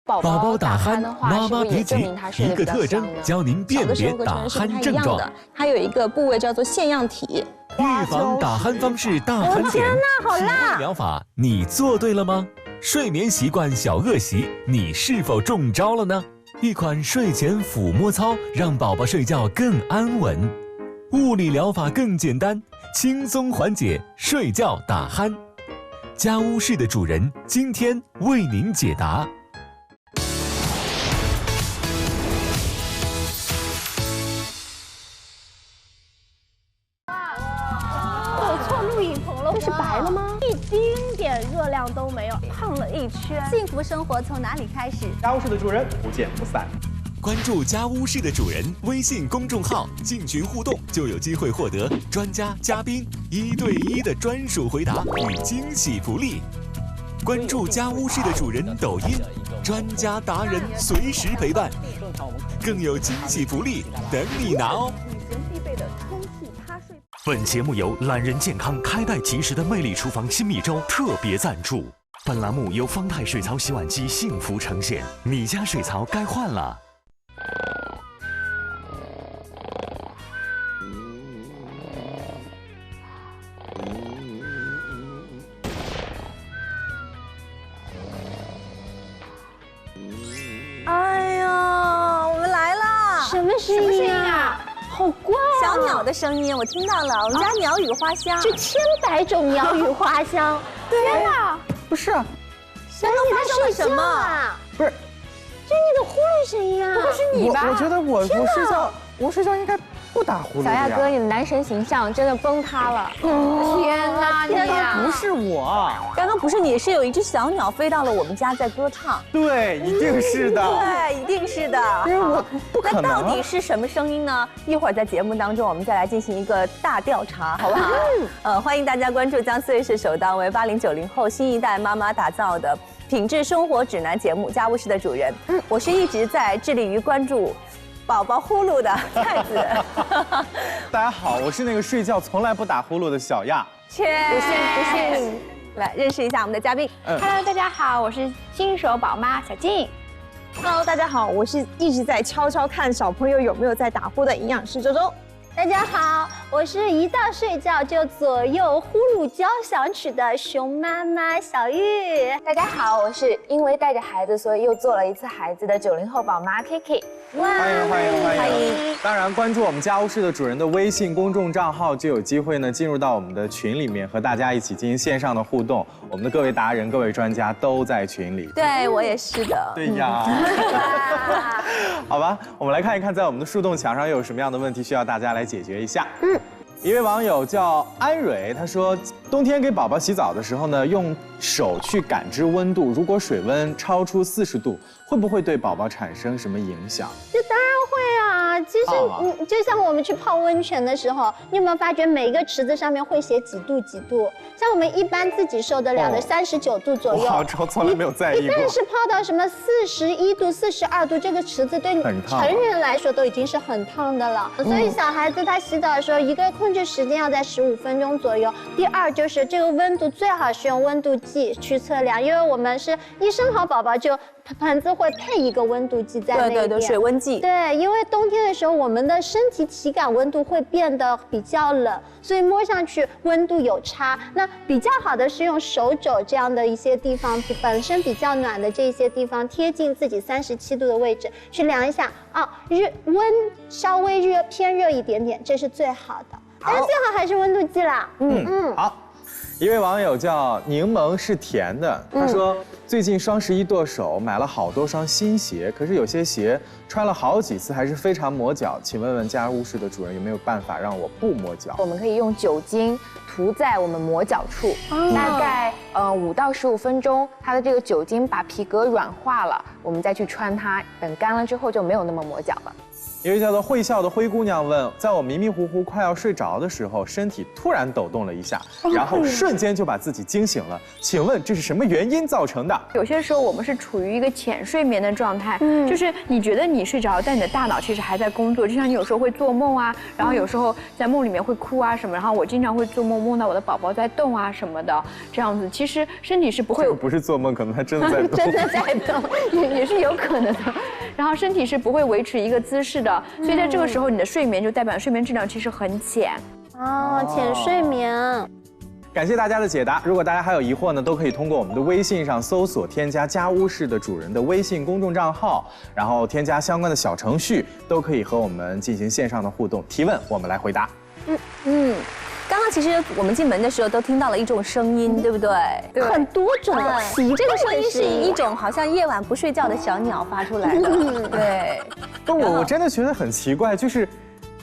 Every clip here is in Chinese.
宝宝打鼾的话，妈妈别急，一个特征教您辨别打鼾症状。它有一个部位叫做腺样体。预防打鼾方式大盘点，好辣！疗法你做对了吗？睡眠习惯小恶习，你是否中招了呢？一款睡前抚摸操，让宝宝睡觉更安稳。物理疗法更简单，轻松缓解睡觉打鼾。家务事的主人今天为您解答。这是白了吗？一丁点热量都没有，胖了一圈。幸福生活从哪里开始？家务事的主人不见不散。关注家务事的主人微信公众号，进群互动就有机会获得专家嘉宾1对1的专属回答与惊喜福利。关注家务事的主人抖音，专家达人随时陪伴，更有惊喜福利等你拿哦。本节目由懒人健康开袋即食的魅力厨房新米粥特别赞助。本栏目由方太水槽洗碗机幸福呈现。你家水槽该换了。哎呀，我们来啦！什么声音啊？好怪啊！小鸟的声音我听到了，我们家鸟语花香，这千百种鸟语花香。天哪！不是，小鸟发生了什么啊？不是，就那个呼噜声音啊！不是你吧？我觉得我睡觉应该不打呼噜。小亚哥，你的男神形象真的崩塌了！天哪，刚刚不是我，刚刚不是你，是有一只小鸟飞到了我们家在歌唱。对，一定是的。对，一定是的。因为我不可能。那到底是什么声音呢？一会儿在节目当中，我们再来进行一个大调查，好不好？欢迎大家关注将四卫视首档为80、90后新一代妈妈打造的品质生活指南节目《家务事的主人》。我是一直在致力于关注宝宝呼噜的菜子。大家好，我是那个睡觉从来不打呼噜的小亚。不信，来认识一下我们的嘉宾。Hello， 大家好，我是新手宝妈小静。Hello， 大家好，我是一直在悄悄看小朋友有没有在打呼的营养师周周。大家好，我是一到睡觉就左右呼噜交响曲的熊妈妈小玉。大家好，我是因为带着孩子，所以又做了一次孩子的90后宝妈 Kiki。欢迎！当然，关注我们家务事的主人的微信公众账号，就有机会呢进入到我们的群里面，和大家一起进行线上的互动。我们的各位达人、各位专家都在群里。对，我也是的。对呀。好吧，我们来看一看，在我们的树洞墙上又有什么样的问题需要大家来解决一下。一位网友叫安蕊，他说，冬天给宝宝洗澡的时候呢，用手去感知温度，如果水温超出40度，会不会对宝宝产生什么影响？这当然会啊！其实就像我们去泡温泉的时候，你有没有发觉每一个池子上面会写几度？像我们一般自己受得了的39度左右，我从来没有在意过。但是泡到什么41度、42度，这个池子对成人来说都已经是很烫的了。所以小孩子他洗澡的时候，一个控制时间要在15分钟左右。第二就是这个温度最好是用温度计去测量，因为我们是一生好宝宝就盆子会配一个温度计在那边，对，水温计。对，因为冬天的时候我们的身体体感温度会变得比较冷，所以摸上去温度有差。那比较好的是用手肘这样的一些地方，本身比较暖的这些地方，贴近自己37度的位置去量一下啊，温稍微偏热一点点，这是最好的。但是最好还是温度计啦。好。一位网友叫柠檬是甜的，他说最近双11剁手，买了好多双新鞋，可是有些鞋穿了好几次还是非常磨脚，请问问家务事的主人有没有办法让我不磨脚？我们可以用酒精涂在我们磨脚处，大概5到15分钟，它的这个酒精把皮革软化了，我们再去穿它，等干了之后就没有那么磨脚了。一位叫做会笑的灰姑娘问，在我迷迷糊糊快要睡着的时候，身体突然抖动了一下，然后瞬间就把自己惊醒了。请问这是什么原因造成的？有些时候我们是处于一个浅睡眠的状态，就是你觉得你睡着，但你的大脑其实还在工作。就像你有时候会做梦啊，然后有时候在梦里面会哭啊什么，然后我经常会做梦，梦到我的宝宝在动啊什么的，这样子，其实身体是不会不是做梦，可能他真的在动，真的在动，也是有可能的。然后身体是不会维持一个姿势的，所以在这个时候你的睡眠就代表睡眠质量其实很浅。哦，浅睡眠。感谢大家的解答。如果大家还有疑惑呢，都可以通过我们的微信上搜索添加家务事的主人的微信公众账号，然后添加相关的小程序，都可以和我们进行线上的互动提问，我们来回答。刚刚其实我们进门的时候都听到了一种声音，对不对？对，很多种。这个声音是一种好像夜晚不睡觉的小鸟发出来的。对。但我真的觉得很奇怪，就是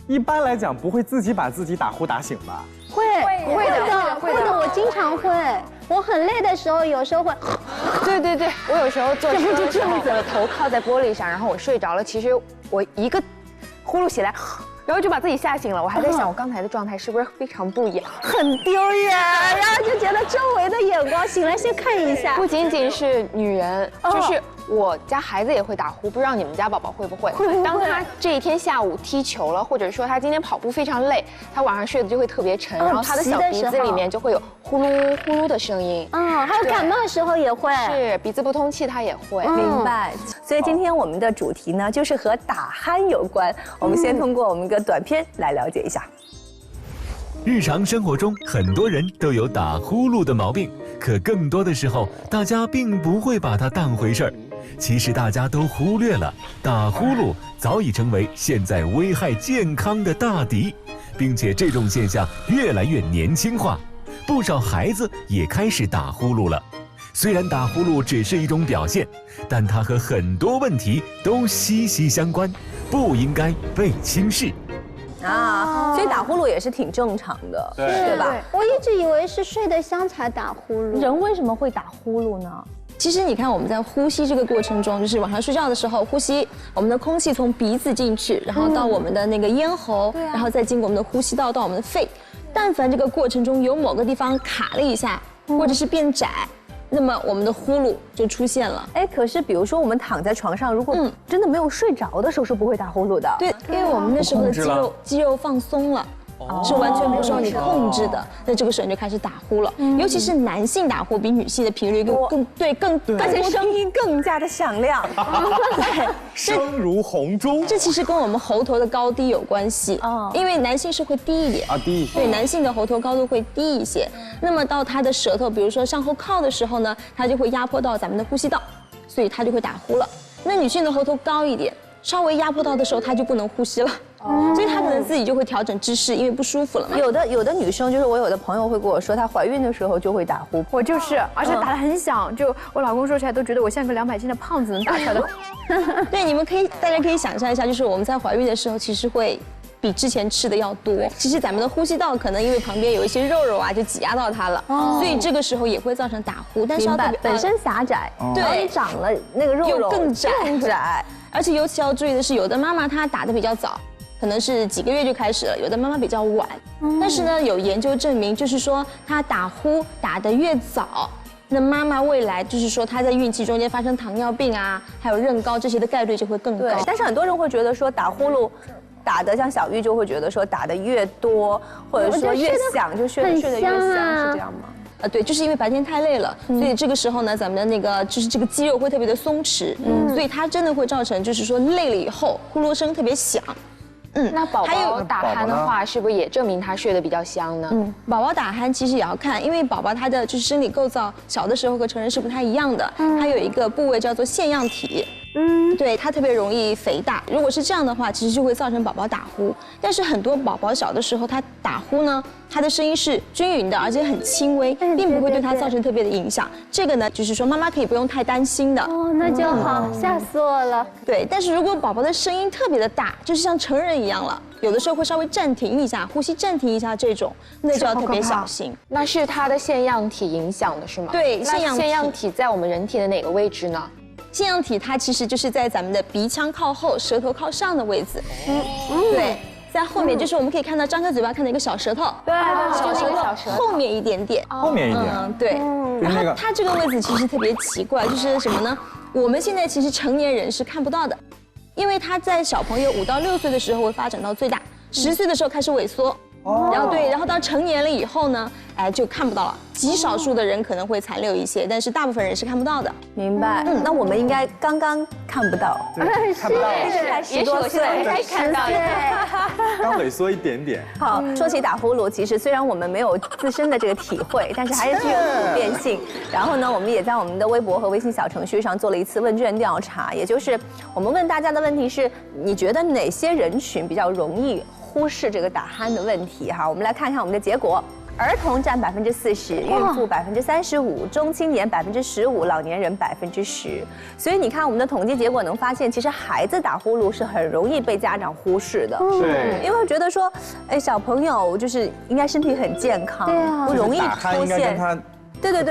一般来讲不会自己把自己打呼打醒吧？会的，我经常会。我很累的时候，有时候会。对，我有时候坐车的时候，我的头靠在玻璃上，然后我睡着了，其实我一个呼噜起来。然后就把自己吓醒了，我还在想我刚才的状态是不是非常不雅，很丢人，然后就觉得周围的眼光，醒来先看一下。不仅仅是女人，就是我家孩子也会打呼，不知道你们家宝宝会不会？当他这一天下午踢球了，或者说他今天跑步非常累，他晚上睡得就会特别沉，然后他的小鼻子里面就会有呼噜呼噜的声音。还有感冒的时候也会，是鼻子不通气他也会。明白。所以今天我们的主题呢，就是和打鼾有关。我们先通过我们一个短片来了解一下。日常生活中，很多人都有打呼噜的毛病，可更多的时候，大家并不会把它当回事儿。其实大家都忽略了，打呼噜早已成为现在危害健康的大敌，并且这种现象越来越年轻化，不少孩子也开始打呼噜了。虽然打呼噜只是一种表现，但它和很多问题都息息相关，不应该被轻视。所以打呼噜也是挺正常的，对吧？我一直以为是睡得香才打呼噜。人为什么会打呼噜呢？其实你看我们在呼吸这个过程中，就是晚上睡觉的时候呼吸，我们的空气从鼻子进去，然后到我们的那个咽喉，然后再经过我们的呼吸道到我们的肺。但凡这个过程中有某个地方卡了一下，或者是变窄，那么我们的呼噜就出现了。可是比如说我们躺在床上，如果真的没有睡着的时候是不会打呼噜的。对，因为我们那时候的肌肉放松了。是完全不受你控制的，那这个时候你就开始打呼了。尤其是男性打呼比女性的频率更，而且声音更加的响亮，对，声如洪钟。这其实跟我们喉头的高低有关系因为男性是会低一点低一些。对，男性的喉头高度会低一些。那么到他的舌头，比如说向后靠的时候呢，它就会压迫到咱们的呼吸道，所以他就会打呼了。那女性的喉头高一点，稍微压迫到的时候，她就不能呼吸了。所以她可能自己就会调整姿势，因为不舒服了嘛。有的女生，就是我有的朋友会跟我说，她怀孕的时候就会打呼。我就是，而且打得很响，就我老公说起来都觉得我像个200斤的胖子能打出来的。对，大家可以想象一下，就是我们在怀孕的时候，其实会比之前吃的要多。其实咱们的呼吸道可能因为旁边有一些肉肉啊，就挤压到它了，所以这个时候也会造成打呼。但是要本身狭窄，对，你长了那个肉又更窄。而且尤其要注意的是，有的妈妈她打得比较早，可能是几个月就开始了，有的妈妈比较晚。但是呢，有研究证明，就是说她打呼打得越早，那妈妈未来就是说她在孕期中间发生糖尿病啊，还有妊高这些的概率就会更高。但是很多人会觉得说打呼噜打得像小玉就会觉得说打得越多，或者说越响就睡得越香，是这样吗？对，就是因为白天太累了，所以这个时候呢，咱们的那个就是这个肌肉会特别的松弛，所以它真的会造成就是说累了以后呼噜声特别响。那宝宝打鼾的话，是不是也证明他睡得比较香呢？宝宝打鼾其实也要看，因为宝宝他的就是生理构造小的时候和成人是不太一样的，它有一个部位叫做腺样体。对，它特别容易肥大。如果是这样的话，其实就会造成宝宝打呼。但是很多宝宝小的时候，他打呼呢，他的声音是均匀的，而且很轻微，并不会对他造成特别的影响。这个呢，就是说妈妈可以不用太担心的。那就好，吓死我了。对，但是如果宝宝的声音特别的大，就是像成人一样了，有的时候会稍微暂停一下，呼吸暂停一下这种，那就要特别小心。那是他的腺样体影响的是吗？对，腺样体在我们人体的哪个位置呢？腺样体它其实就是在咱们的鼻腔靠后、舌头靠上的位置。对，在后面就是我们可以看到张开嘴巴看到一个小舌头，对，小舌头后面一点点。后面一点。对。然后就是那个它这个位置其实特别奇怪，就是什么呢？我们现在其实成年人是看不到的，因为它在小朋友5到6岁的时候会发展到最大，10岁的时候开始萎缩。然后对，然后到成年了以后呢，哎，就看不到了。极少数的人可能会残留一些，但是大部分人是看不到的。明白。那我们应该刚刚看不到，看不到，才10多岁，才看到刚萎缩一点点。好，说起打呼噜，其实虽然我们没有自身的这个体会，但是还是具有普遍性。然后呢，我们也在我们的微博和微信小程序上做了一次问卷调查，也就是我们问大家的问题是：你觉得哪些人群比较容易忽视这个打鼾的问题？哈，我们来看看我们的结果。儿童占40%，孕妇35%，中青年15%，老年人10%。所以你看我们的统计结果能发现，其实孩子打呼噜是很容易被家长忽视的。对，因为觉得说，哎，小朋友就是应该身体很健康，对啊，不容易打鼾应该跟他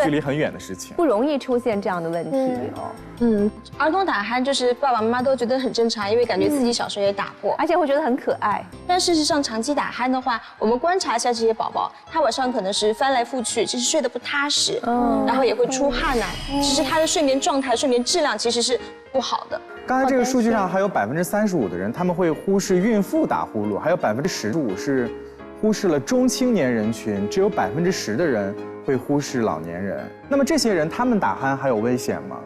距离很远的事情，不容易出现这样的问题哦。儿童打鼾就是爸爸妈妈都觉得很正常，因为感觉自己小时候也打过，而且会觉得很可爱。但事实上，长期打鼾的话，我们观察一下这些宝宝，他晚上可能是翻来覆去，其实睡得不踏实，然后也会出汗来，其实他的睡眠状态、睡眠质量其实是不好的。刚才这个数据上还有35%的人，他们会忽视孕妇打呼噜，还有15%是忽视了中青年人群，只有10%的人会忽视老年人。那么这些人他们打鼾还有危险吗？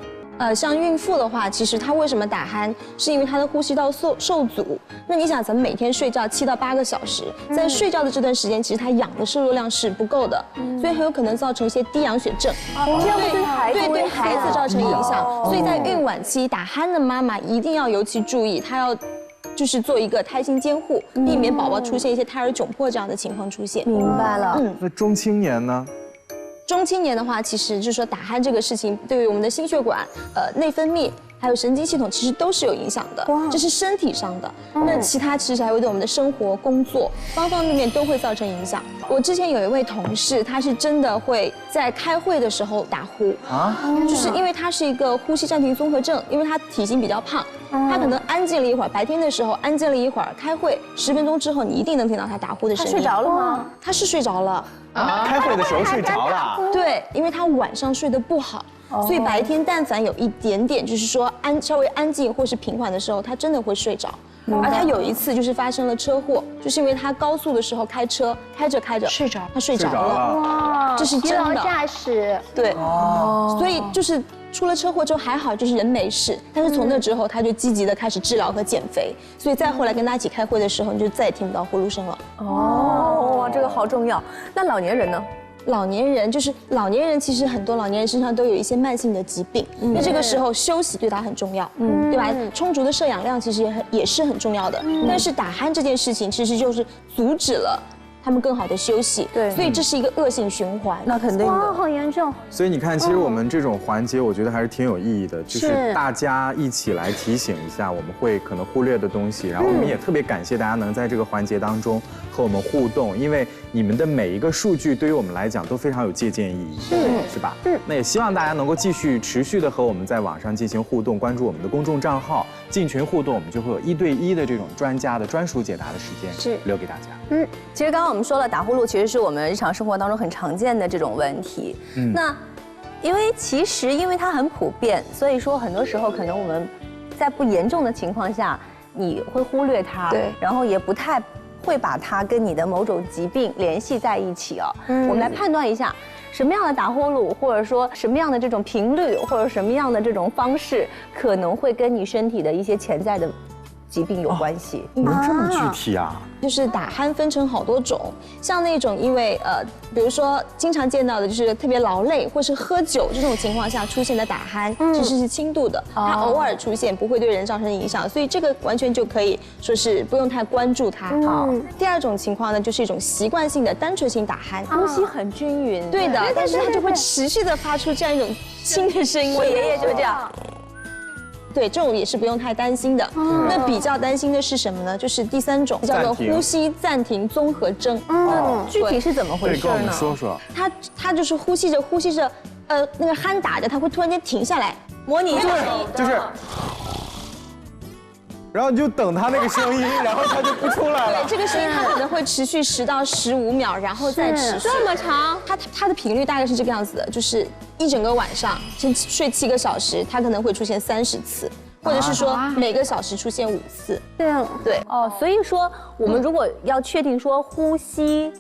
像孕妇的话，其实她为什么打鼾，是因为她的呼吸道受阻。那你想，咱们每天睡觉7到8个小时，在睡觉的这段时间，其实她氧的摄入量是不够的，所以很有可能造成一些低氧血症，这样对孩子对孩子造成影响。所以在孕晚期打鼾的妈妈一定要尤其注意，她要就是做一个胎心监护，避免宝宝出现一些胎儿窘迫这样的情况出现。明白了。那中青年呢？中青年的话，其实就是说打鼾这个事情，对于我们的心血管、内分泌还有神经系统，其实都是有影响的。这是身体上的。那其他其实还会对我们的生活、工作方方面面都会造成影响。我之前有一位同事，他是真的会在开会的时候打呼啊，就是因为他是一个呼吸暂停综合症，因为他体型比较胖，他可能安静了一会儿，白天的时候安静了一会儿，开会10分钟之后，你一定能听到他打呼的声音。他睡着了吗？他是睡着了。开会的时候睡着了。对，因为他晚上睡得不好，所以白天但凡有一点点就是说稍微安静或是平缓的时候，他真的会睡着。而他有一次就是发生了车祸，就是因为他高速的时候开车，开着睡着，他睡着了。哇，这是真的。疲劳驾驶。对。所以就是出了车祸之后还好，就是人没事，但是从那之后他就积极的开始治疗和减肥，所以再后来跟他一起开会的时候，你就再也听不到呼噜声了。哦，这个好重要。那老年人呢？老年人其实很多老年人身上都有一些慢性的疾病，那这个时候休息对他很重要，对吧？充足的摄氧量其实也是很重要的，但是打鼾这件事情其实就是阻止了他们更好的休息，对，所以这是一个恶性循环。那肯定的，哇，好严重。所以你看，其实我们这种环节，我觉得还是挺有意义的，就是大家一起来提醒一下我们会可能忽略的东西，然后我们也特别感谢大家能在这个环节当中和我们互动，因为你们的每一个数据对于我们来讲都非常有借鉴意义，是吧？那也希望大家能够继续持续的和我们在网上进行互动，关注我们的公众账号，进群互动，我们就会有1对1的这种专家的专属解答的时间留给大家。其实刚刚我们说了，打呼噜其实是我们日常生活当中很常见的这种问题。那因为它很普遍，所以说很多时候可能我们在不严重的情况下，你会忽略它，对，然后也不太会把它跟你的某种疾病联系在一起哦。我们来判断一下，什么样的打呼噜，或者说什么样的这种频率，或者什么样的这种方式，可能会跟你身体的一些潜在的疾病有关系。能这么具体啊？就是打鼾分成好多种，像那种因为比如说经常见到的就是特别劳累或是喝酒这种情况下出现的打鼾，其实是轻度的，它偶尔出现不会对人造成影响，所以这个完全就可以说是不用太关注它。好，第二种情况呢，就是一种习惯性的单纯性打鼾，呼吸很均匀，对的，但是它就会持续的发出这样一种轻的声音。我爷爷就这样。对，这种也是不用太担心的。那比较担心的是什么呢？就是第3种叫做呼吸暂停综合征。具体是怎么回事呢？跟我们说说。他就是呼吸着，那个鼾打着，他会突然间停下来，模拟就是。然后你就等它那个声音，然后它就不出来了。对，这个声音它可能会持续10到15秒，然后再持续。这么长？它的频率大概是这个样子的，就是一整个晚上，先睡7个小时，它可能会出现30次，或者是说每个小时出现5次。对哦，所以说我们如果要确定说呼吸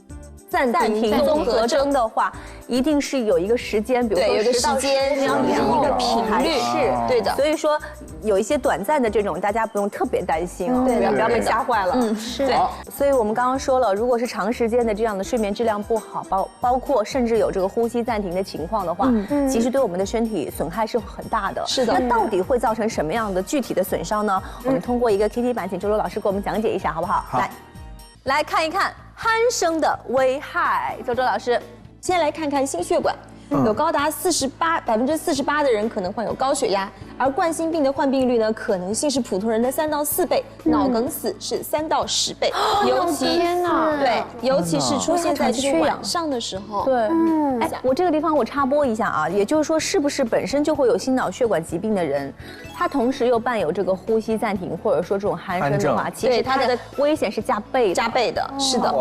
暂停综合征的话，一定是有一个时间，比如说有一个10到时间，然后以及一个频率，是对的。所以说有一些短暂的这种，大家不用特别担心哦，不要被吓坏了。是。对，所以我们刚刚说了，如果是长时间的这样的睡眠质量不好，包括甚至有这个呼吸暂停的情况的话，其实对我们的身体损害是很大的。是的。那到底会造成什么样的具体的损伤呢？我们通过一个 KT 版，请周周老师给我们讲解一下，好不好？好。来看一看鼾声的危害。周周老师，先来看看心血管。有高达48%的人可能患有高血压，而冠心病的患病率呢，可能性是普通人的3到4倍，脑梗死是3到10倍，尤其是出现在就是晚上的时候。对，哎，我这个地方我插播一下啊，也就是说，是不是本身就会有心脑血管疾病的人，他同时又伴有这个呼吸暂停或者说这种鼾声的话，其实他的危险是加倍的。是的，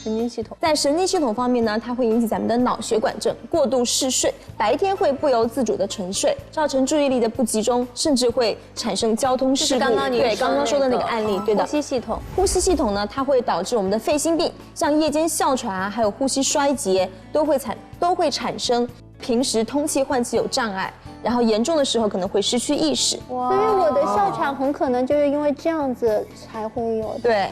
神经系统。在神经系统方面呢，它会引起咱们的脑血管症、过度嗜睡，白天会不由自主的沉睡，造成注意力的不集中，甚至会产生交通事故。刚刚说的那个案例，对的。呼吸系统呢，它会导致我们的肺心病，像夜间哮喘啊，还有呼吸衰竭，都会产生平时通气换气有障碍，然后严重的时候可能会失去意识。所以我的哮喘很可能就是因为这样子才会有的。对。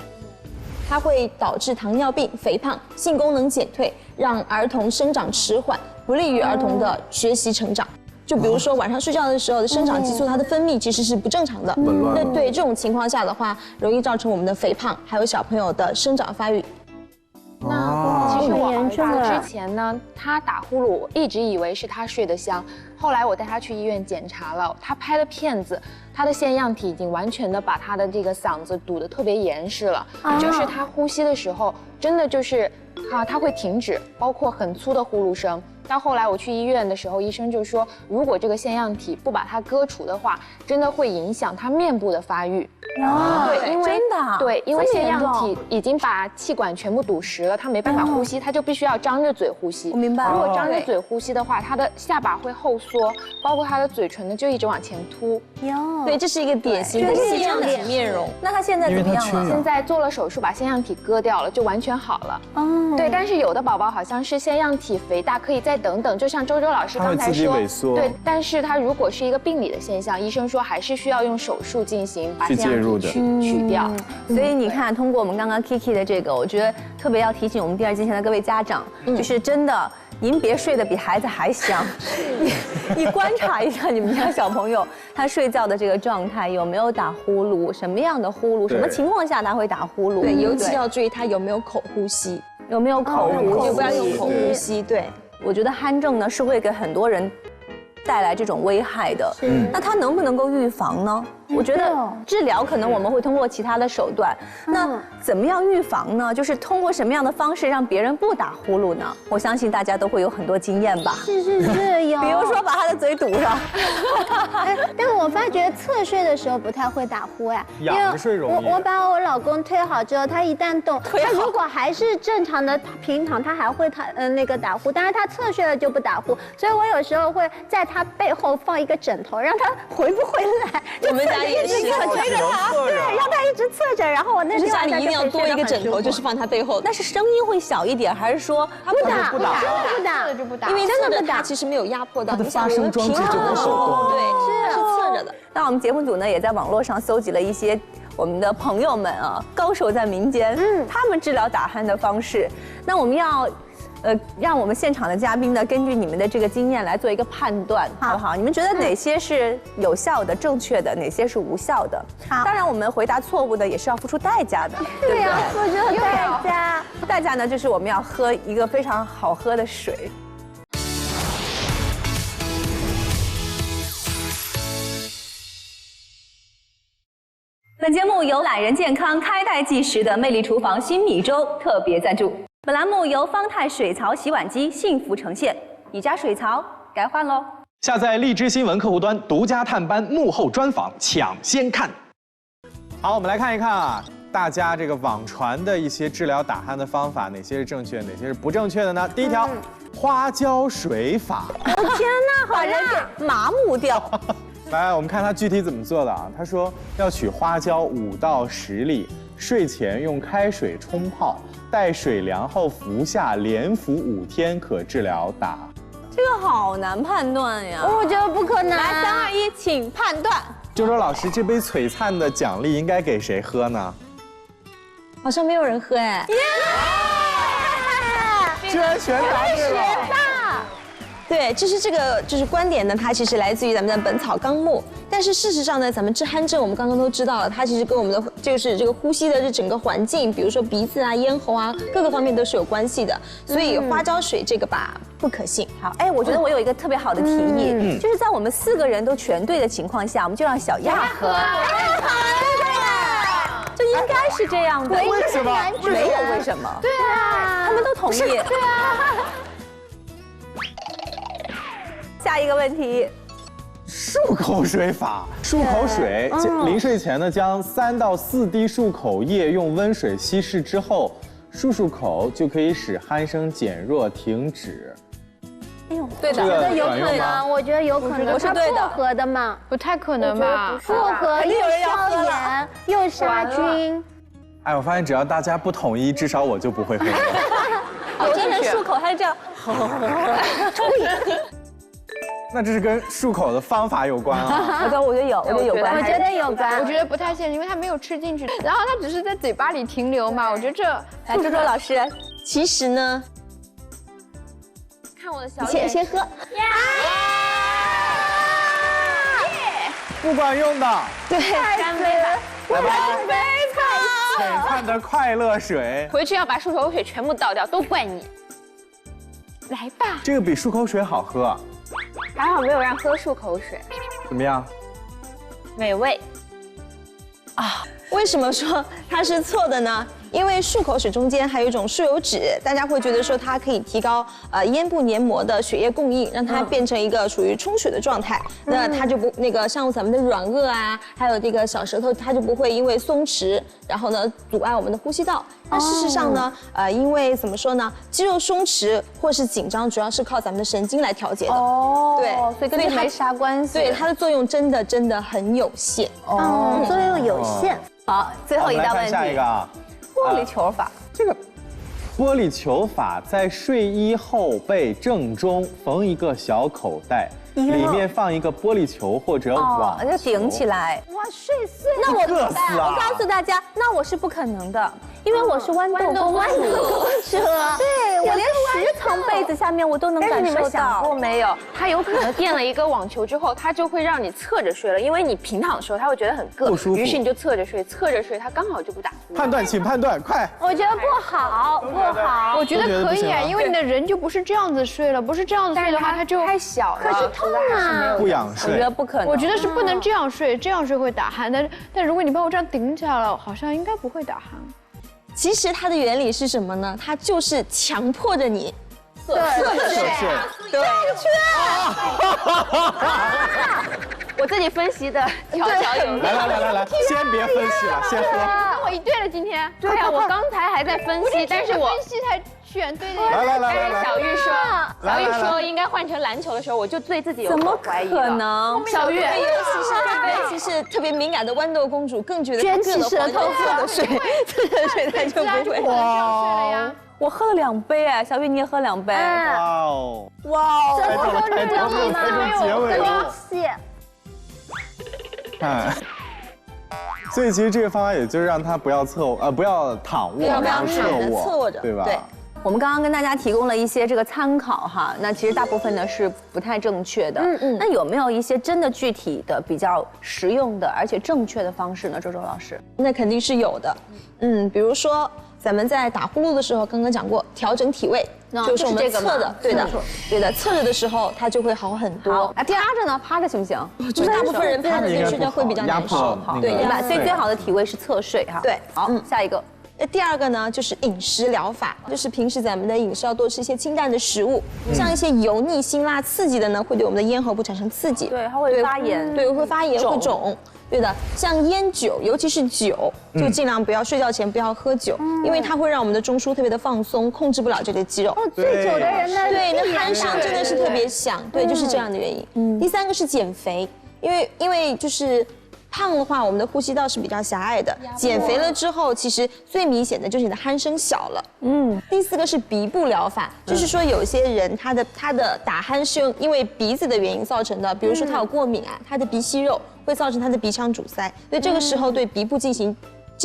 它会导致糖尿病、肥胖、性功能减退，让儿童生长迟缓，不利于儿童的学习成长。就比如说晚上睡觉的时候的生长激素，它的分泌其实是不正常的。对这种情况下的话，容易造成我们的肥胖，还有小朋友的生长发育。那其实我儿子之前呢，他打呼噜，我一直以为是他睡得香。后来我带他去医院检查了，他拍的片子，他的腺样体已经完全的把他的这个嗓子堵得特别严实了，就是他呼吸的时候，真的就是他会停止，包括很粗的呼噜声。到后来我去医院的时候，医生就说，如果这个腺样体不把它割除的话，真的会影响他面部的发育。对，因为真的对，因为腺样体已经把气管全部堵实了，他没办法呼吸，他就必须要张着嘴呼吸。我明白。如果张着嘴呼吸的话，他的下巴会后缩，包括他的嘴唇呢就一直往前凸。对，这是一个典型的腺样体面容。那他现在怎么样了？现在做了手术，把腺样体割掉了，就完全好了。对，但是有的宝宝好像是腺样体肥大，可以再等等，就像周周老师刚才说，对，但是他如果是一个病理的现象，医生说还是需要用手术进行，把腺样体取掉。所以你看，通过我们刚刚 Kiki 的这个，我觉得特别要提醒我们第2季前的各位家长，就是真的。您别睡得比孩子还香，你观察一下你们家小朋友他睡觉的这个状态有没有打呼噜，什么样的呼噜，什么情况下他会打呼噜？对，尤其要注意他有没有口呼吸，有没有口呼吸，不要用口呼吸。对，我觉得鼾症呢是会给很多人带来这种危害的。那它能不能够预防呢？我觉得治疗可能我们会通过其他的手段，那怎么样预防呢？就是通过什么样的方式让别人不打呼噜呢？我相信大家都会有很多经验吧。是有。比如说把他的嘴堵上。但我发觉侧睡的时候不太会打呼仰着睡容易。我把我老公推好之后，他一旦动，他如果还是正常的平躺，他还会打呼，但是他侧睡了就不打呼，所以我有时候会在他背后放一个枕头，让他回不回来。我们家也是，我推着他，对，让他一直侧着，然后我那时候家里一定要多一个枕头，就是放他背后。那是声音会小一点，还是说不打？因为真的他其实没有压迫到，你想我们平常的手动，对，是侧着的。那我们节目组呢也在网络上搜集了一些我们的朋友们啊，高手在民间，他们治疗打鼾的方式。那我们要。让我们现场的嘉宾呢，根据你们的这个经验来做一个判断，好不好？你们觉得哪些是有效的、正确的，哪些是无效的？当然，我们回答错误的也是要付出代价的，对呀，付出代价。代价呢，就是我们要喝一个非常好喝的水。本节目由懒人健康开袋即食的魅力厨房新米粥特别赞助。本栏目由方太水槽洗碗机幸福呈现，你家水槽该换喽。下载荔枝新闻客户端独家探班幕后专访，抢先看。好，我们来看一看啊，大家这个网传的一些治疗打鼾的方法，哪些是正确，哪些是不正确的呢？第一条，花椒水法。天哪，把人给麻木掉。来，我们看他具体怎么做的啊？他说要取花椒5到10粒，睡前用开水冲泡，待水凉后服下，连服5天可治疗打。这个好难判断呀！我觉得不可能。来，3、2、1，请判断。周周老师，这杯璀璨的奖励应该给谁喝呢？好像没有人喝哎。居然全答对了！对，就是这个观点呢，它其实来自于咱们的《本草纲目》，但是事实上呢，咱们治鼾症我们刚刚都知道了，它其实跟我们的就是这个呼吸的这整个环境，比如说鼻子啊、咽喉啊，各个方面都是有关系的，所以花椒水这个吧不可信。好，哎，我觉得我有一个特别好的提议，就是在我们4个人都全对的情况下，我们就让小亚喝。就应该是这样的。为什么？没有为什么？对啊，他们都同意。对啊。下一个问题，漱口水法。漱口水，临睡前呢，将3到4滴漱口液用温水稀释之后，漱口就可以使鼾声减弱停止。哎呦，对的，我觉得有可能，我觉得有可能，我是对的。薄荷的嘛，不太可能吧？薄荷又消炎又杀菌。哎，我发现只要大家不统一，至少我就不会喝。有些人漱口他是这样，那这是跟漱口的方法有关啊？我觉得有，我觉得有关。我觉得有关。我觉得不太现实，因为它没有吃进去，然后它只是在嘴巴里停留嘛。我觉得这，来，周周老师，其实呢，看我的小眼，先喝。不管用的。对，干杯吧！来吧，璀璨的快乐水。回去要把漱口水全部倒掉，都怪你。来吧，这个比漱口水好喝。还好没有让喝漱口水。怎么样？美味。为什么说它是错的呢？因为漱口水中间还有一种漱油脂，大家会觉得说它可以提高咽部黏膜的血液供应，让它变成一个属于充血的状态。那它就不像咱们的软腭啊，还有这个小舌头，它就不会因为松弛，然后呢阻碍我们的呼吸道。但事实上呢，因为怎么说呢，肌肉松弛或是紧张，主要是靠咱们的神经来调节的。哦，对，所以跟它没啥关系。对，它的作用真的很有限。作用有限。好，最后一道问题。下一个啊。玻璃球法，这个玻璃球法在睡衣后背正中缝一个小口袋，里面放一个玻璃球或者网球，就顶起来。哇，睡碎。那我硌死啊！我告诉大家，那我是不可能的，因为我是豌豆公主。对，我连10层被子下面我都能感受到。但是你们想过没有？它有可能垫了一个网球之后，它就会让你侧着睡了，因为你平躺的时候它会觉得很硌，不舒服，于是你就侧着睡，侧着睡，它刚好就不打呼。判断，请判断，快！我觉得不好，不好。我觉得可以啊，因为你的人就不是这样子睡了，不是这样子睡的话，它就太小了，可是痛啊，不仰睡。我觉得不可能。我觉得是不能这样睡，这样睡会打鼾。但如果你把我这样顶起来了，好像应该不会打鼾。其实它的原理是什么呢？它就是强迫着你侧着睡。对，我自己分析的条条有理。来，先别分析了，先喝。跟我一对了，今天。对啊，我刚才还在分析，但是我分析才选对的。来，小玉说应该换成篮球的时候，我就对自己有怎么怀疑可能？小玉，尤其是特别敏感的豌豆公主，更觉得卷起舌头侧着睡，她就不会。哇，我喝了2杯哎，小玉你也喝2杯。哇哦！舌头都热了吗？结尾了。谢。所以其实这个方法也就是让他不要不要躺卧，不要侧卧着，对吧？对。我们刚刚跟大家提供了一些这个参考哈，那其实大部分呢是不太正确的。那有没有一些真的具体的比较实用的而且正确的方式呢？周周老师，那肯定是有的。比如说咱们在打呼噜的时候，刚刚讲过调整体位，就是我们侧的，对的，侧着的时候它就会好很多。趴着呢？趴着行不行？就是大部分人趴着睡觉会比较难受，对吧？所以最好的体位是侧睡哈。对，好，下一个。那第二个呢，就是饮食疗法，就是平时咱们的饮食要多吃一些清淡的食物，像一些油腻、辛辣、刺激的呢，会对我们的咽喉部产生刺激，对，它会发炎，对，会发炎、会肿。对的，像烟酒，尤其是酒，就尽量不要睡觉前不要喝酒，因为它会让我们的中枢特别的放松，控制不了这个肌肉。哦，醉酒的人呢，对，那鼾声真的是特别响，对，就是这样的原因。第三个是减肥，因为就是胖的话，我们的呼吸道是比较狭隘的，减肥了之后，其实最明显的就是你的鼾声小了。第四个是鼻部疗法，就是说有些人他的打鼾是因为鼻子的原因造成的，比如说他有过敏啊，他的鼻息肉会造成他的鼻腔阻塞，所以这个时候对鼻部进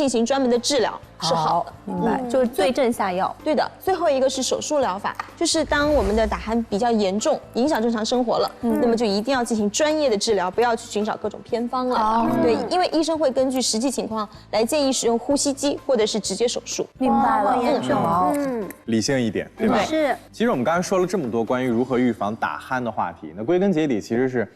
行专门的治疗是好的。明白，就是对症下药。对的，最后一个是手术疗法，就是当我们的打鼾比较严重，影响正常生活了，那么就一定要进行专业的治疗，不要去寻找各种偏方了。对，因为医生会根据实际情况来建议使用呼吸机或者是直接手术。明白了，严重。理性一点，对吧？是。其实我们刚才说了这么多关于如何预防打鼾的话题，那归根结底其实是，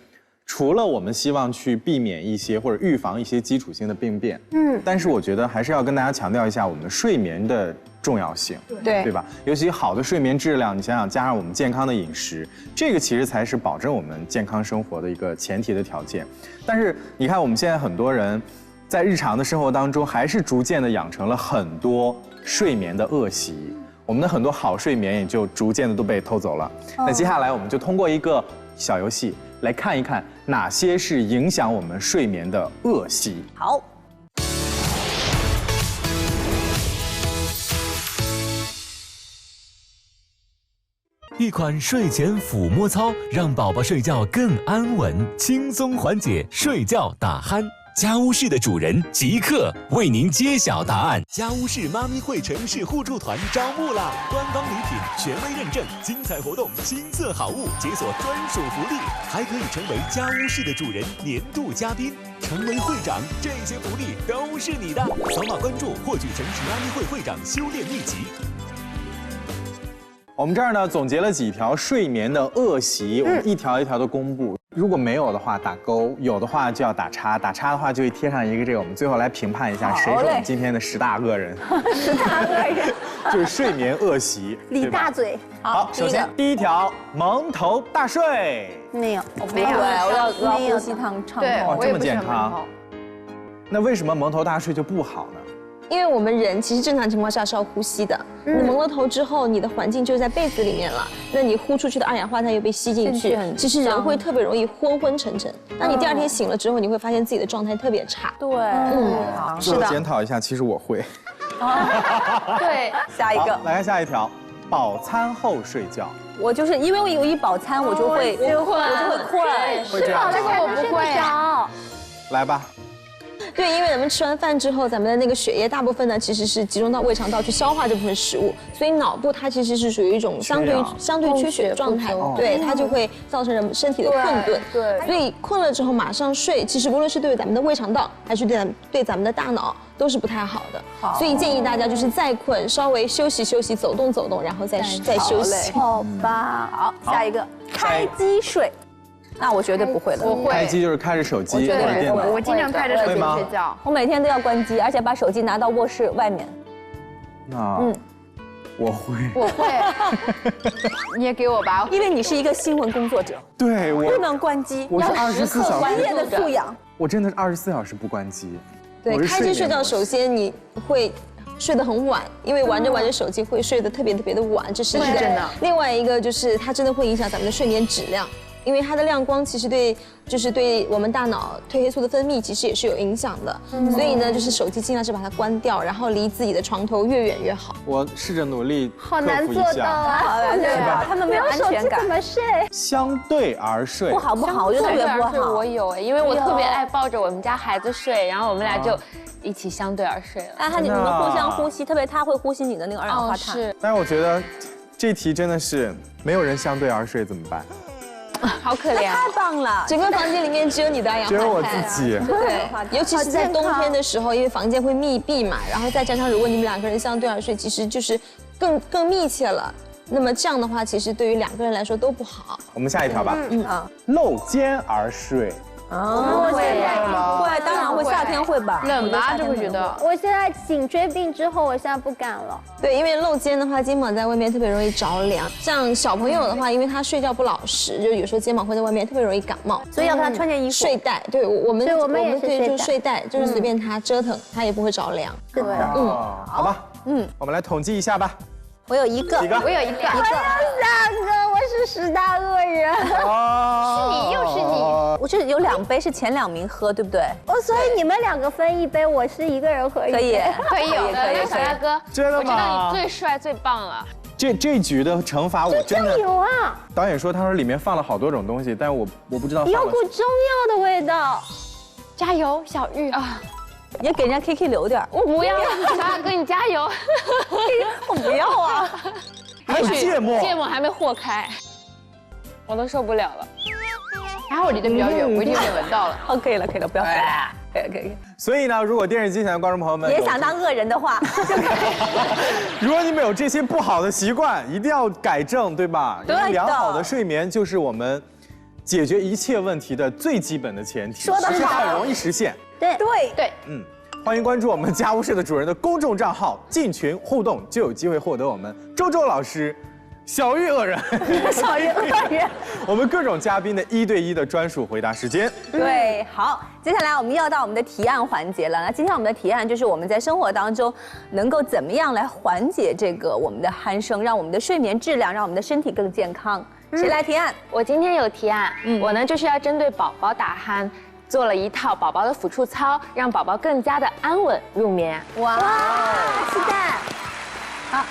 除了我们希望去避免一些或者预防一些基础性的病变，但是我觉得还是要跟大家强调一下我们的睡眠的重要性，对吧？尤其好的睡眠质量，你想想加上我们健康的饮食，这个其实才是保证我们健康生活的一个前提的条件。但是你看我们现在很多人在日常的生活当中，还是逐渐的养成了很多睡眠的恶习，我们的很多好睡眠也就逐渐的都被偷走了。那接下来我们就通过一个小游戏来看一看哪些是影响我们睡眠的恶习。好。一款睡前抚摸操，让宝宝睡觉更安稳，轻松缓解睡觉打鼾。家务事的主人即刻为您揭晓答案。家务事妈咪会城市互助团招募啦！官方礼品权威认证，精彩活动，金色好物，解锁专属福利，还可以成为家务事的主人年度嘉宾，成为会长，这些福利都是你的。扫码关注，获取城市妈咪会会长修炼秘籍。我们这儿呢总结了几条睡眠的恶习，我们一条一条的公布。如果没有的话打勾，有的话就要打叉，打叉的话就会贴上一个这个。我们最后来评判一下，谁是我们今天的10大恶人。10大恶人就是睡眠恶习。李大嘴。好，首先第一条，蒙头大睡。没有，我没有，我要呼吸畅通。哇，这么健康。那为什么蒙头大睡就不好呢？因为我们人其实正常情况下是要呼吸的，你蒙了头之后，你的环境就在被子里面了，那你呼出去的二氧化碳又被吸进去，其实人会特别容易昏昏沉沉。那你第二天醒了之后，你会发现自己的状态特别差。对，是的。检讨一下，其实我会。对，下一个，来看下一条，饱餐后睡觉。我就是因为我一饱餐，我就会困，会这样。这个我不会。来吧。对，因为咱们吃完饭之后，咱们的那个血液大部分呢其实是集中到胃肠道去消化这部分食物，所以脑部它其实是属于一种相对缺血的状态，对，它就会造成人们身体的困顿。对，所以困了之后马上睡，其实无论是对咱们的胃肠道，还是对咱们的大脑，都是不太好的。所以建议大家就是再困，稍微休息休息，走动走动，然后再休息。好吧，好，下一个开机睡。那我绝对不会的。我会。开机就是开着手机或者电脑。我经常开着手机睡觉。我每天都要关机，而且把手机拿到卧室外面。我会。我会。你也给我吧，因为你是一个新闻工作者。对，我不能关机，我是24小时专业的素养。我真的是24小时不关机。对，开机睡觉，首先你会睡得很晚，因为玩着手机会睡得特别的晚，这是真的。另外一个就是它真的会影响咱们的睡眠质量。因为它的亮光其实对我们大脑褪黑素的分泌其实也是有影响的，所以呢，就是手机尽量是把它关掉，然后离自己的床头越远越好。我试着努力好难做到啊，对吧？他们没有安全感。怎么睡？相对而睡。不好，我觉得特别不好。我有因为我特别爱抱着我们家孩子睡，然后我们俩就一起相对而睡了。哎，你们互相呼吸，特别他会呼吸你的那个二氧化碳。是。但是我觉得这题真的是没有人相对而睡怎么办？好可怜，太棒了！整个房间里面只有你的二氧化碳，只有我自己。对，尤其是在冬天的时候，因为房间会密闭嘛，然后再加上如果你们2个人相对而睡，其实就是更密切了。那么这样的话，其实对于2个人来说都不好。我们下一条吧。露肩而睡。会，当然会夏天会吧？冷吧就会觉得。我现在颈椎病之后，我现在不敢了。对，因为露肩的话，肩膀在外面特别容易着凉。像小朋友的话，因为他睡觉不老实，就有时候肩膀会在外面特别容易感冒，所以要给他穿件衣服。睡袋，对我们也是可以就是睡袋，就是随便他折腾，他也不会着凉。是的。好吧，我们来统计一下吧。我有一个，我有一个，我有3个，我是10大恶人。是你又是你，我这有2杯是前2名喝，对不对？所以你们2个分1杯，我是1个人喝1杯。可以，可以有的。那小大哥，真的吗？我知道你最帅最棒了。这局的惩罚我真的有啊！导演说他说里面放了好多种东西，但是我不知道放了。有股中药的味道。加油，小玉啊！也给人家 Kiki 留点。我不要，小大哥你加油。我不要啊！还有芥末，芥末还没和开，我都受不了了。还好我离得比较远，我一定没闻到了。哦，可以了，可以了，不要喝了。可以。所以呢，如果电视机前的观众朋友们也想当恶人的话，就可以。如果你们有这些不好的习惯，一定要改正，对吧？对的。良好的睡眠就是我们解决一切问题的最基本的前提，说得好，而且很容易实现。对。欢迎关注我们家务事的主人的公众账号，进群互动就有机会获得我们周周老师、小玉恶人、小玉恶人，我们各种嘉宾的1对1的专属回答时间。对，好，接下来我们要到我们的提案环节了。那今天我们的提案就是我们在生活当中能够怎么样来缓解这个我们的鼾声，让我们的睡眠质量，让我们的身体更健康。谁来提案？我今天有提案，我呢就是要针对宝宝打鼾。做了一套宝宝的抚触操，让宝宝更加的安稳入眠。哇，期待！好，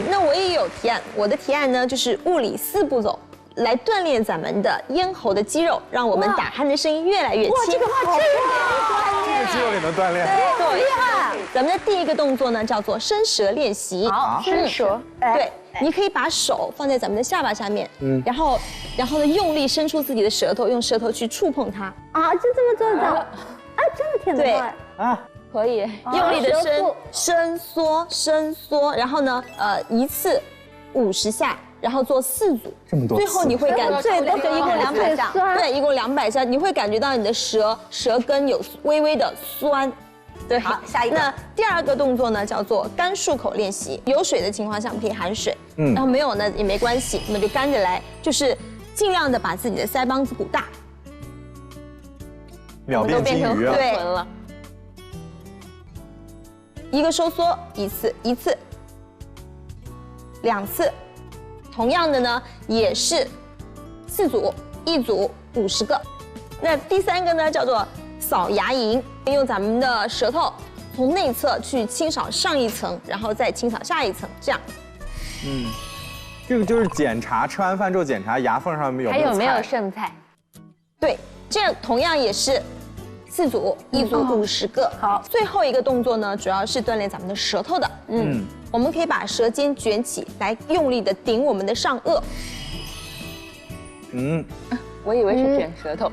那我也有提案，我的提案呢就是物理4步骤，来锻炼咱们的咽喉的肌肉，让我们打鼾的声音越来越轻。哇，这个好厉害！这个肌肉也能锻炼。对，厉害！咱们的第1个动作呢叫做伸舌练习。好，伸舌。对。你可以把手放在咱们的下巴下面，然后呢用力伸出自己的舌头，用舌头去触碰它。啊，就这么做的？啊，真的挺对啊，可以用力的伸缩，然后呢一次50下，然后做4组，这么多，最后你会感最多就一共200下，对，一共200下，你会感觉到你的舌根有微微的酸。对，好，下一个。那第2个动作呢，叫做干漱口练习。有水的情况下，我们可以含水，然后没有呢也没关系，我们就干着来，就是尽量的把自己的腮帮子鼓大，秒变金鱼啊！对，一个收缩一次，2次，同样的呢也是4组，1组50个。那第3个呢叫做扫牙龈，用咱们的舌头从内侧去清扫上一层，然后再清扫下一层，这样。这个就是检查，吃完饭之后检查牙缝上有没有还有没有剩菜。对，这样同样也是4组，1组50个。好，最后一个动作呢，主要是锻炼咱们的舌头的。我们可以把舌尖卷起来，用力的顶我们的上颚。我以为是卷舌头。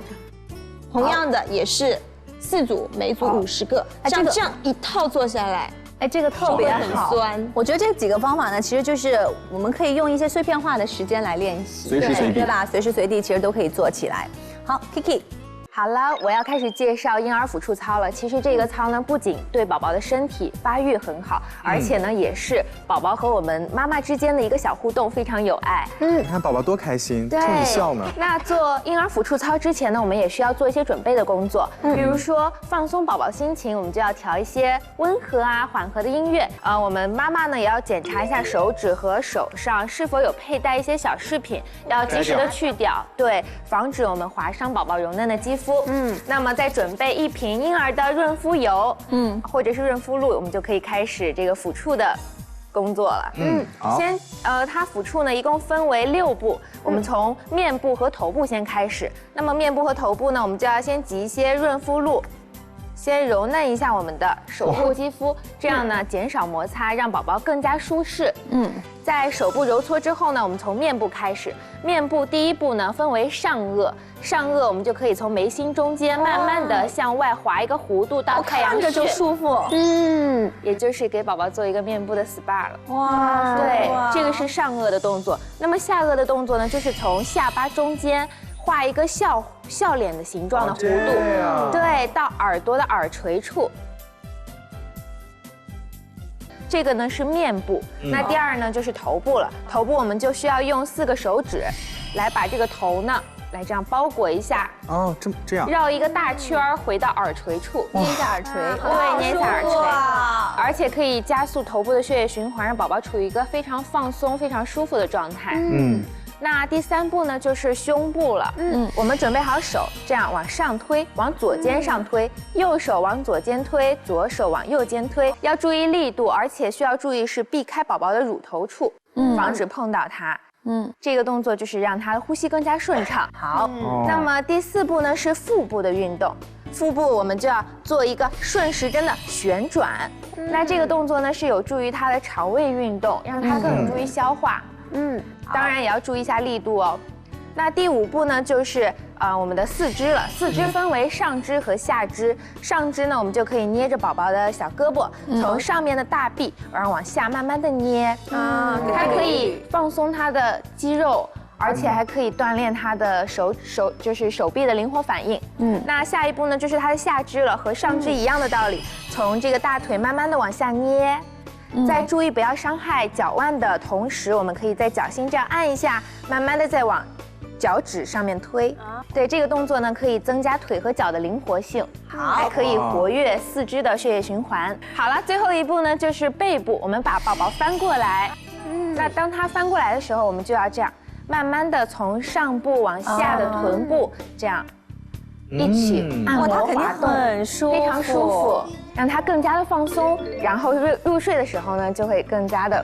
同样的也是4组，每组50个，像这样一套做下来，这个特别好。酸。我觉得这几个方法呢，其实就是我们可以用一些碎片化的时间来练习，随时随地，对吧？随时随地其实都可以做起来。好 ，Kiki。好了，我要开始介绍婴儿抚触操了。其实这个操呢，不仅对宝宝的身体发育很好，而且呢，也是宝宝和我们妈妈之间的一个小互动，非常有爱。你看宝宝多开心，冲你笑呢。那做婴儿抚触操之前呢，我们也需要做一些准备的工作，比如说放松宝宝心情，我们就要调一些温和啊、缓和的音乐。我们妈妈呢也要检查一下手指和手上是否有佩戴一些小饰品，要及时的去掉，对，防止我们划伤宝宝柔嫩的肌肤。那么再准备1瓶婴儿的润肤油，或者是润肤露，我们就可以开始这个抚触的工作了。好。先它抚触呢一共分为6步，我们从面部和头部先开始。那么面部和头部呢，我们就要先挤一些润肤露，先柔嫩一下我们的手部肌肤，这样呢减少摩擦，让宝宝更加舒适。在手部揉搓之后呢，我们从面部开始。面部第1步呢分为上颚，上颚我们就可以从眉心中间慢慢的向外划一个弧度到太阳穴，看着就舒服。也就是给宝宝做一个面部的 SPA 了。哇，对，这个是上颚的动作。那么下颚的动作呢，就是从下巴中间画一个笑笑脸的形状的弧度，对，到耳朵的耳垂处。这个呢是面部，那第二呢就是头部了。头部我们就需要用4个手指来把这个头呢，来这样包裹一下。哦，这样绕一个大圈儿回到耳垂处，捏一下耳垂，对，捏一下耳垂，而且可以加速头部的血液循环，让宝宝处于一个非常放松、非常舒服的状态。那第3步呢，就是胸部了。我们准备好手，这样往上推，往左肩上推，右手往左肩推，左手往右肩推，要注意力度，而且需要注意是避开宝宝的乳头处，防止碰到它。这个动作就是让他的呼吸更加顺畅。好，那么第4步呢是腹部的运动。腹部我们就要做一个顺时针的旋转。那这个动作呢是有助于他的肠胃运动，让他更有助于消化。当然也要注意一下力度哦。那第5步呢就是我们的4肢了。4肢分为上肢和下肢。上肢呢我们就可以捏着宝宝的小胳膊，从上面的大臂，然后往下慢慢的捏。它可以放松他的肌肉，而且还可以锻炼他的就是手臂的灵活反应。那下一步呢就是他的下肢了，和上肢一样的道理，从这个大腿慢慢的往下捏。在注意不要伤害脚腕的同时，我们可以在脚心这样按一下，慢慢的再往脚趾上面推。对，这个动作呢可以增加腿和脚的灵活性，还可以活跃4肢的血液循环。好了，最后一步呢就是背部，我们把宝宝翻过来。那当他翻过来的时候，我们就要这样慢慢的从上部往下的臀部这样一起按摩滑动，很舒服，非常舒服，让他更加的放松，然后入睡的时候呢就会更加的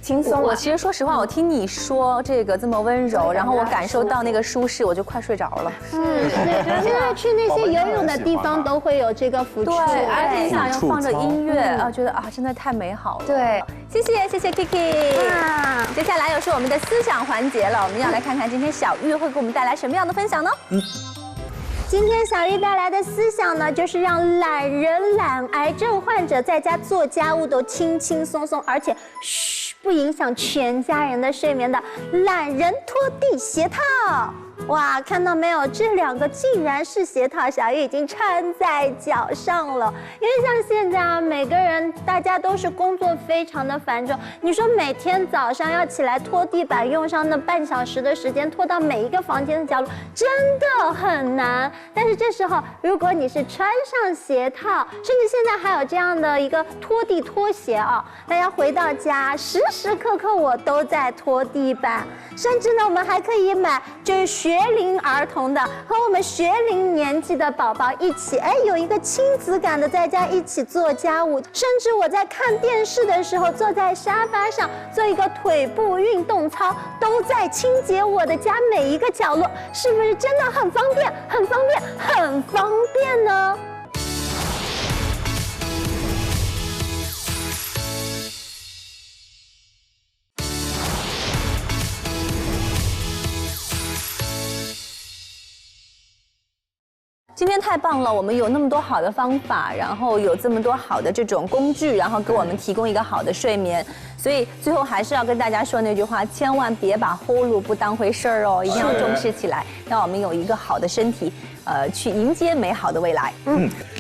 轻松。我其实说实话，我听你说这个这么温柔，然后我感受到那个舒适，我就快睡着了。现在去那些游泳的地方都会有这个辅助，而且想要放着音乐觉得真的太美好了。对，谢谢 Kiki。接下来又是我们的思想环节了，我们要来看看今天小玉会给我们带来什么样的分享呢？今天小玉带来的思想呢，就是让懒人、懒癌症患者在家做家务都轻轻松松，而且不影响全家人的睡眠的懒人拖地鞋套。哇，看到没有？这2个竟然是鞋套，小玉已经穿在脚上了。因为像现在每个人大家都是工作非常的繁重，你说每天早上要起来拖地板，用上那半小时的时间拖到每一个房间的角落，真的很难。但是这时候，如果你是穿上鞋套，甚至现在还有这样的一个拖地拖鞋大家回到家时时刻刻我都在拖地板，甚至呢，我们还可以买就是学龄儿童的，和我们学龄年纪的宝宝一起，有一个亲子感的，在家一起做家务。甚至我在看电视的时候，坐在沙发上做一个腿部运动操，都在清洁我的家每一个角落，是不是真的很方便？很方便，很方便呢？今天太棒了，我们有那么多好的方法，然后有这么多好的这种工具，然后给我们提供一个好的睡眠。所以最后还是要跟大家说那句话，千万别把呼噜不当回事儿哦，一定要重视起来，让我们有一个好的身体，去迎接美好的未来。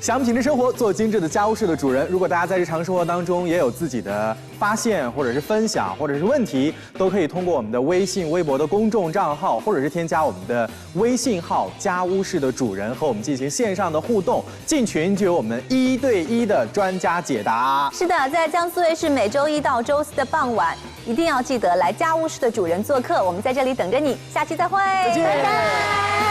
想品质生活，做精致的家务事的主人。如果大家在日常生活当中也有自己的发现，或者是分享，或者是问题，都可以通过我们的微信、微博的公众账号，或者是添加我们的微信号“家务事的主人”，和我们进行线上的互动。进群就有我们1对1的专家解答。是的，在江苏卫视每周1到周4的傍晚，一定要记得来家务事的主人做客，我们在这里等着你。下期再会，再见，拜拜。